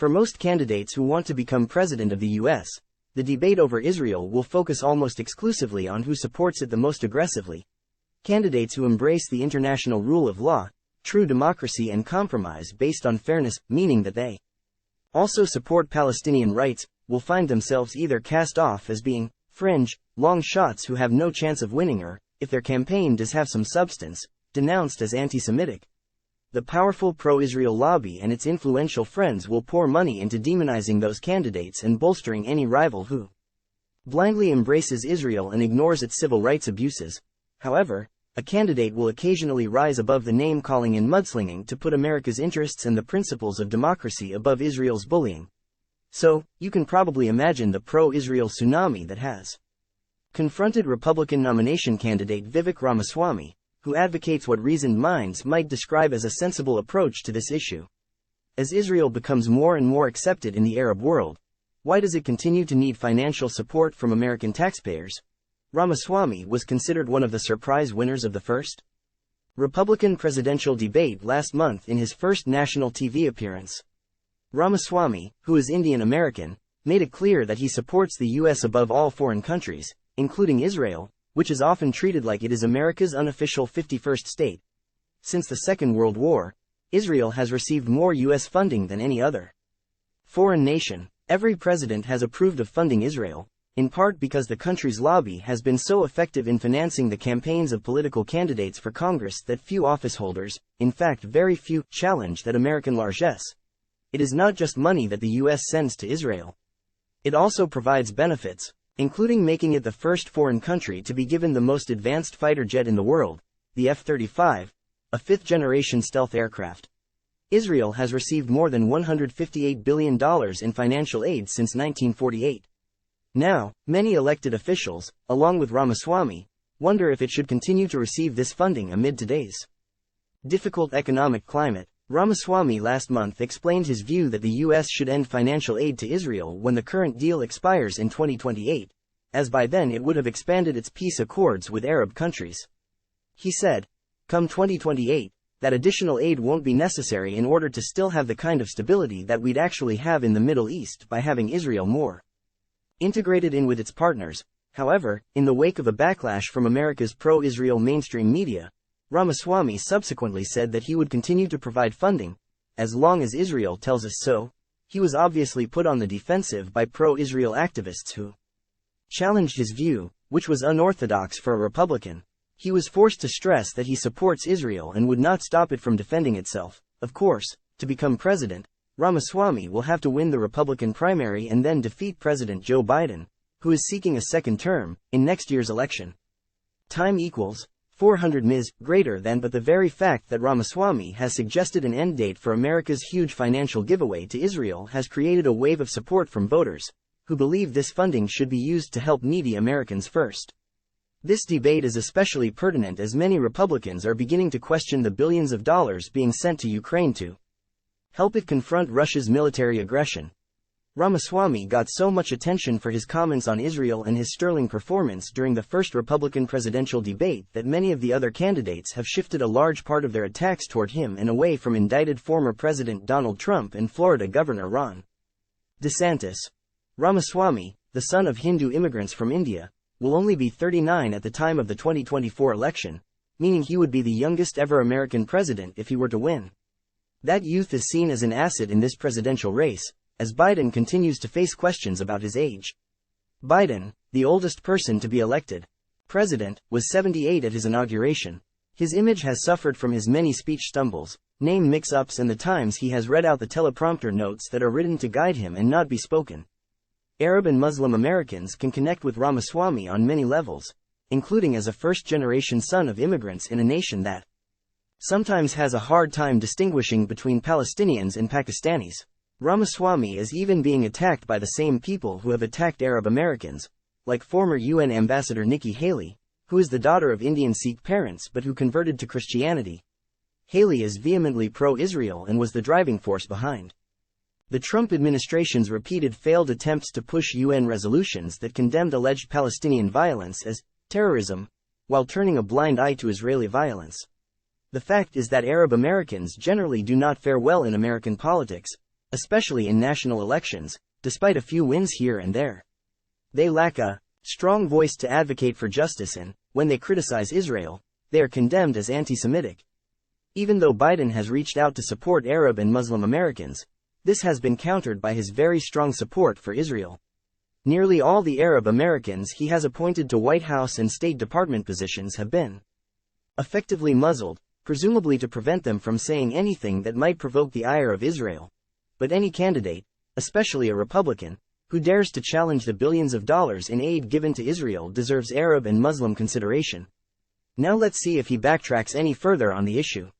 For most candidates who want to become president of the U.S., the debate over Israel will focus almost exclusively on who supports it the most aggressively. Candidates who embrace the international rule of law, true democracy and compromise based on fairness, meaning that they also support Palestinian rights, will find themselves either cast off as being fringe, long shots who have no chance of winning, or, if their campaign does have some substance, denounced as antisemitic. The powerful pro-Israel lobby and its influential friends will pour money into demonizing those candidates and bolstering any rival who blindly embraces Israel and ignores its civil rights abuses. However, a candidate will occasionally rise above the name-calling and mudslinging to put America's interests and the principles of democracy above Israel's bullying. So, you can probably imagine the pro-Israel tsunami that has confronted Republican nomination candidate Vivek Ramaswamy, who advocates what reasoned minds might describe as a sensible approach to this issue. As Israel becomes more and more accepted in the Arab world, why does it continue to need financial support from American taxpayers? Ramaswamy was considered one of the surprise winners of the first Republican presidential debate last month in his first national TV appearance. Ramaswamy, who is Indian American, made it clear that he supports the U.S. above all foreign countries, including Israel, which is often treated like it is America's unofficial 51st state. Since the Second World War, Israel has received more U.S. funding than any other foreign nation. Every president has approved of funding Israel, in part because the country's lobby has been so effective in financing the campaigns of political candidates for Congress that few officeholders, in fact very few, challenge that American largesse. It is not just money that the U.S. sends to Israel. It also provides benefits, including making it the first foreign country to be given the most advanced fighter jet in the world, the F-35, a fifth-generation stealth aircraft. Israel has received more than $158 billion in financial aid since 1948. Now, many elected officials, along with Ramaswamy, wonder if it should continue to receive this funding amid today's difficult economic climate. Ramaswamy last month explained his view that the U.S. should end financial aid to Israel when the current deal expires in 2028, as by then it would have expanded its peace accords with Arab countries. He said, "Come 2028, that additional aid won't be necessary in order to still have the kind of stability that we'd actually have in the Middle East by having Israel more integrated in with its partners." However, in the wake of a backlash from America's pro-Israel mainstream media, Ramaswamy subsequently said that he would continue to provide funding, as long as Israel tells us so. He was obviously put on the defensive by pro-Israel activists who challenged his view, which was unorthodox for a Republican. He was forced to stress that he supports Israel and would not stop it from defending itself. Of course, to become president, Ramaswamy will have to win the Republican primary and then defeat President Joe Biden, who is seeking a second term, in next year's election. Time equals 400 ms. greater than, but the very fact that Ramaswamy has suggested an end date for America's huge financial giveaway to Israel has created a wave of support from voters, who believe this funding should be used to help needy Americans first. This debate is especially pertinent as many Republicans are beginning to question the billions of dollars being sent to Ukraine to help it confront Russia's military aggression. Ramaswamy got so much attention for his comments on Israel and his sterling performance during the first Republican presidential debate that many of the other candidates have shifted a large part of their attacks toward him and away from indicted former President Donald Trump and Florida Governor Ron DeSantis. Ramaswamy, the son of Hindu immigrants from India, will only be 39 at the time of the 2024 election, meaning he would be the youngest ever American president if he were to win. That youth is seen as an asset in this presidential race, as Biden continues to face questions about his age. Biden, the oldest person to be elected president, was 78 at his inauguration. His image has suffered from his many speech stumbles, name mix-ups, and the times he has read out the teleprompter notes that are written to guide him and not be spoken. Arab and Muslim Americans can connect with Ramaswamy on many levels, including as a first-generation son of immigrants in a nation that sometimes has a hard time distinguishing between Palestinians and Pakistanis. Ramaswamy is even being attacked by the same people who have attacked Arab Americans, like former UN Ambassador Nikki Haley, who is the daughter of Indian Sikh parents but who converted to Christianity. Haley is vehemently pro-Israel and was the driving force behind the Trump administration's repeated failed attempts to push UN resolutions that condemned alleged Palestinian violence as terrorism, while turning a blind eye to Israeli violence. The fact is that Arab Americans generally do not fare well in American politics, especially in national elections, despite a few wins here and there. They lack a strong voice to advocate for justice, and, when they criticize Israel, they are condemned as anti-Semitic. Even though Biden has reached out to support Arab and Muslim Americans, this has been countered by his very strong support for Israel. Nearly all the Arab Americans he has appointed to White House and State Department positions have been effectively muzzled, presumably to prevent them from saying anything that might provoke the ire of Israel. But any candidate, especially a Republican, who dares to challenge the billions of dollars in aid given to Israel deserves Arab and Muslim consideration. Now let's see if he backtracks any further on the issue.